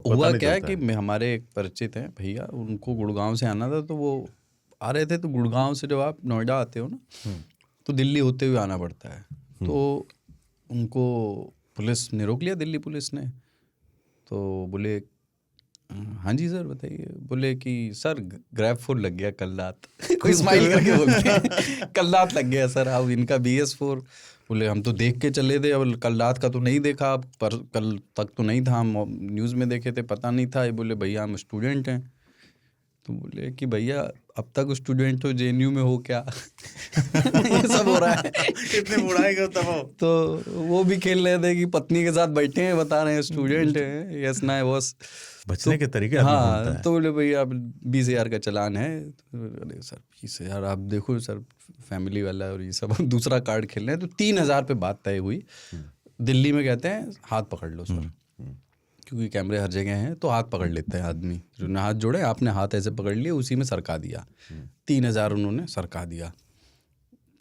हुआ क्या है कि हमारे एक परिचित हैं भैया, उनको गुड़गांव से आना था, तो वो आ रहे थे। तो गुड़गांव से जब आप नोएडा आते हो ना, तो दिल्ली होते हुए आना पड़ता है। तो उनको पुलिस ने रोक लिया, दिल्ली पुलिस ने। तो बोले हाँ जी सर बताइए। बोले कि सर ग्रैब 4 लग गया कल रात। कोई स्माइल करके बोलते हैं कल रात लग गया सर। अब इनका BS4। बोले हम तो देख के चले थे, अब कल रात का तो नहीं देखा, अब पर कल तक तो नहीं था, हम न्यूज़ में देखे थे, पता नहीं था। ये बोले भैया हम स्टूडेंट हैं। तो बोले कि भैया अब तक स्टूडेंट हो, JNU में हो क्या? ये सब हो रहा है। कितने बुढ़ाएगा तब हो। तो वो भी खेल रहे थे कि पत्नी के साथ बैठे हैं, बता रहे हैं स्टूडेंट हैं, यस ना बॉस। बचने तो के तरीके आदमी ढूंढता है। तो बोले भैया अब 20,000 का चालान है। तो अरे सर 20,000, आप देखो सर फैमिली वाला और ये सब, हम दूसरा कार्ड खेल रहे हैं। तो 3,000 पे बात तय हुई। दिल्ली में कहते हैं हाथ पकड़ लो सर, क्योंकि कैमरे हर जगह हैं, तो हाथ पकड़ लेते हैं आदमी। जो ने हाथ जोड़े, आपने हाथ ऐसे पकड़ लिए, उसी में सरका दिया। 3,000 उन्होंने सरका दिया।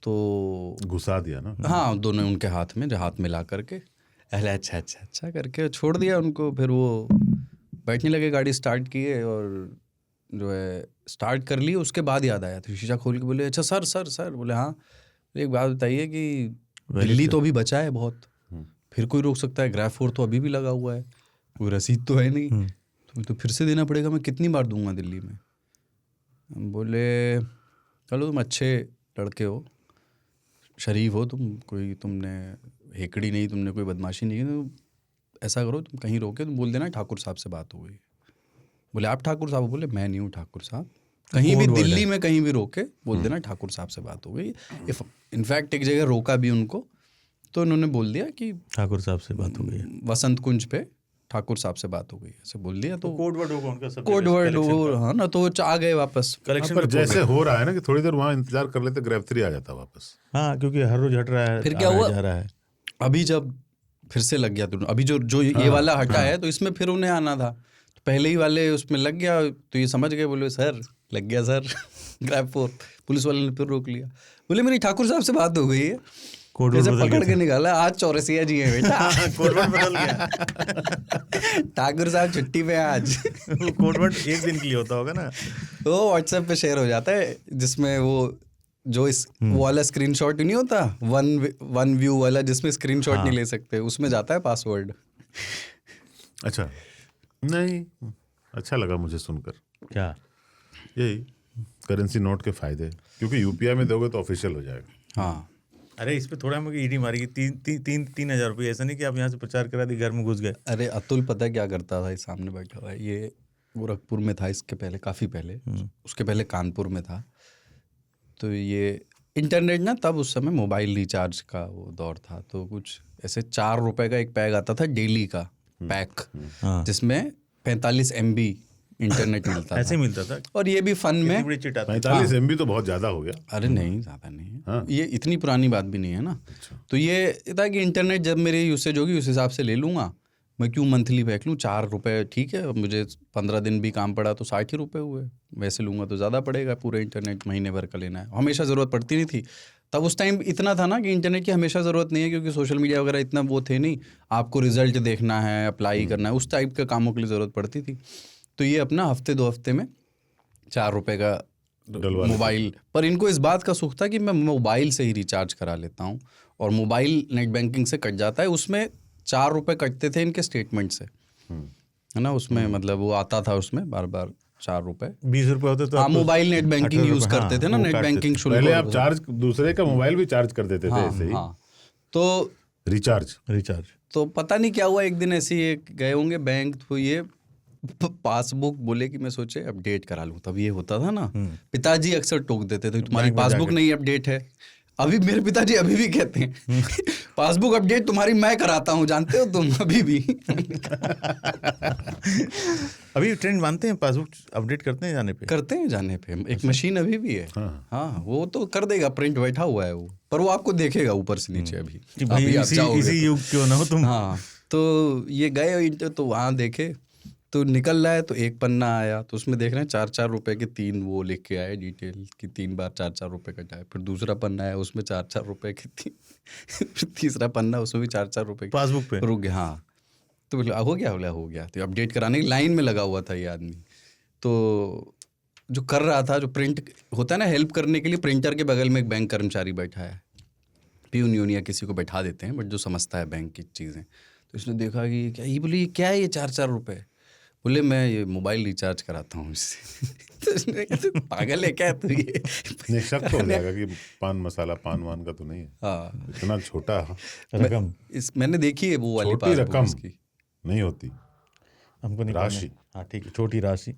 तो घुसा दिया ना। हाँ, दोनों उनके हाथ में, जो हाथ मिला करके अरे अच्छा अच्छा अच्छा करके छोड़ दिया उनको। फिर वो बैठने लगे, गाड़ी स्टार्ट किए और जो है स्टार्ट कर ली। उसके बाद याद आया, तो शीशा खोल के बोले अच्छा सर सर सर। बोले हाँ। एक बात बताइए कि दिल्ली तो अभी बचा है बहुत, फिर कोई रोक सकता है? ग्रैब 4 तो अभी भी लगा हुआ है, कोई रसीद तो है नहीं, तो फिर से देना पड़ेगा। मैं कितनी बार दूंगा दिल्ली में? हम बोले चलो तुम अच्छे लड़के हो, शरीफ हो तुम, कोई तुमने हेकड़ी नहीं, तुमने कोई बदमाशी नहीं की, तो ऐसा करो तुम कहीं रोके तुम बोल देना ठाकुर साहब से बात हो गई। बोले आप ठाकुर साहब? बोले मैं नहीं हूँ ठाकुर साहब। कहीं भी दिल्ली में कहीं भी रोके बोल देना ठाकुर साहब से बात हो गई। इनफैक्ट एक जगह रोका भी उनको, तो उन्होंने बोल दिया कि ठाकुर साहब से बात हो गई, वसंत कुंज पे ठाकुर साहब से बात हो गई, ऐसे बोल दिया। तो कोड वर्ड होगा उनका, सब कोड वर्ड हो, हाँ ना, तो आ गए वापस कलेक्शन। पर जैसे हो रहा है ना कि थोड़ी देर वहाँ इंतजार कर लेते, ग्रैब 3 आ जाता वापस। हाँ, क्योंकि हर रोज हट रहा है, फिर क्या हुआ, जा रहा है। अभी जब फिर से लग गया, तो अभी जो ये वाला हटा है, तो इसमें फिर उन्हें आना था। तो पहले ही वाले उसमें लग गया, तो ये समझ गए, बोले सर लग गया सर ग्रैब 4। पुलिस वाले ने फिर रोक लिया। बोले मेरी ठाकुर साहब से बात हो गई है, कोड जैसे वर्ड बदल पकड़ गया के निकाला, आज चौरसिया जी है बेटा। कोड वर्ड बदल गया। ठाकुर साहब छुट्टी पे आज। वो कोड वर्ड एक दिन के लिए होता होगा ना, वो व्हाट्सएप पे शेयर हो जाता है, जिसमें वो जो इस वो वाला स्क्रीनशॉट नहीं होता, वन व्यू वाला, जिसमें स्क्रीनशॉट नहीं ले सकते, उसमें जाता है पासवर्ड। अच्छा, नहीं अच्छा लगा मुझे सुनकर। क्या यही करेंसी नोट के फायदे, क्योंकि UPI में दोगे तो ऑफिशियल हो जाएगा। हाँ, अरे इस पे थोड़ा हमें ईडी मारेगी, 3,000 रुपये। ऐसा नहीं कि आप यहाँ से प्रचार करा दी, घर में घुस गए। अरे अतुल पता है क्या करता था? इस सामने बैठा हुआ है, ये गोरखपुर में था इसके पहले, काफ़ी पहले, उसके पहले कानपुर में था। तो ये इंटरनेट ना, तब उस समय मोबाइल रिचार्ज का वो दौर था, तो कुछ ऐसे 4 रुपए का एक पैक आता था डेली का पैक, जिसमें 45 MB इंटरनेट मिलता था। ऐसे ही मिलता था, और ये भी फन में 45 MB तो बहुत ज़्यादा हो गया। अरे नहीं, ज़्यादा नहीं है। ये इतनी पुरानी बात भी नहीं है ना। तो ये था कि इंटरनेट जब मेरी यूसेज होगी उस हिसाब से ले लूँगा, मैं क्यों मंथली पैक लूँ? 4 रुपये ठीक है, मुझे 15 दिन भी काम पड़ा तो 60 ही रुपये हुए। वैसे लूँगा तो ज़्यादा पड़ेगा, पूरे इंटरनेट महीने भर का लेना है, हमेशा ज़रूरत पड़ती नहीं थी। तब उस टाइम इतना था ना कि इंटरनेट की हमेशा ज़रूरत नहीं है, क्योंकि सोशल मीडिया वगैरह इतना वो थे नहीं, आपको रिजल्ट देखना है, अप्लाई करना है, उस टाइप के कामों के लिए ज़रूरत पड़ती थी। तो ये अपना हफ्ते 2 हफ्ते में 4 रुपये का मोबाइल, पर इनको इस बात का सुख था कि मैं मोबाइल से ही रिचार्ज करा लेता हूँ, और मोबाइल नेट बैंकिंग से कट जाता है। उसमें 4 रुपये कटते थे इनके स्टेटमेंट से, है ना, उसमें मतलब वो आता था उसमें बार बार 4 रुपये। 20 रुपये होते तो हाँ, मोबाइल नेट बैंकिंग यूज़ करते थे ना, नेट बैंकिंग शुल्क। पहले आप चार्ज दूसरे का मोबाइल भी चार्ज कर देते थे ऐसे ही। हाँ, तो रिचार्ज तो पता नहीं क्या हुआ, एक दिन ऐसे ही गए होंगे बैंक, तो ये पासबुक बोले कि मैं सोचे अपडेट करा लूँ। तब ये होता था ना, पिताजी अक्सर टोक देते थे तुम्हारी पासबुक नहीं अपडेट है। अभी मेरे पिताजी अभी भी कहते हैं पासबुक अपडेट तुम्हारी मैं कराता हूँ, जानते हो तुम अभी भी। अभी ट्रेंड मानते हैं, पासबुक अपडेट करते हैं जाने पे? करते हैं जाने पे, एक मशीन अभी भी है। हाँ, वो तो कर देगा, प्रिंट बैठा हुआ है वो, पर वो आपको देखेगा ऊपर से नीचे। अभी इसी युग क्यों ना हो तुम। हाँ, तो ये गए तो वहाँ देखे, तो निकल रहा है, तो एक पन्ना आया, तो उसमें देख रहे हैं 4-4 रुपए के 3 वो लिख के आए डिटेल कि 3 बार 4-4 रुपए कटाए। फिर दूसरा पन्ना आया, उसमें 4-4 रुपए के 3। फिर तीसरा पन्ना, उसमें भी 4-4 रुपए पासबुक पे रुक गया। हाँ, तो बोले हो गया। तो अपडेट कराने की लाइन में लगा हुआ था ये आदमी। तो जो कर रहा था, जो प्रिंट होता है ना हेल्प करने के लिए, प्रिंटर के बगल में एक बैंक कर्मचारी बैठा है, पियून यून या किसी को बैठा देते हैं, बट जो समझता है बैंक की चीज़ें। तो इसने देखा कि क्या, ये बोले ये क्या है, ये 4-4 रुपये। बोले मैं ये मोबाइल रिचार्ज कराता हूँ इससे। तो उसने कहा तू पागल है क्या तू ये? नहीं, शक तो हो जाएगा कि पान मसाला पान वान का तो नहीं है। हाँ, इतना छोटा रकम मैंने देखी है वो वाली छोटी पासबुक रकम इसकी। नहीं होती, हमको नहीं राशि। करना। हाँ ठीक है, छोटी राशि।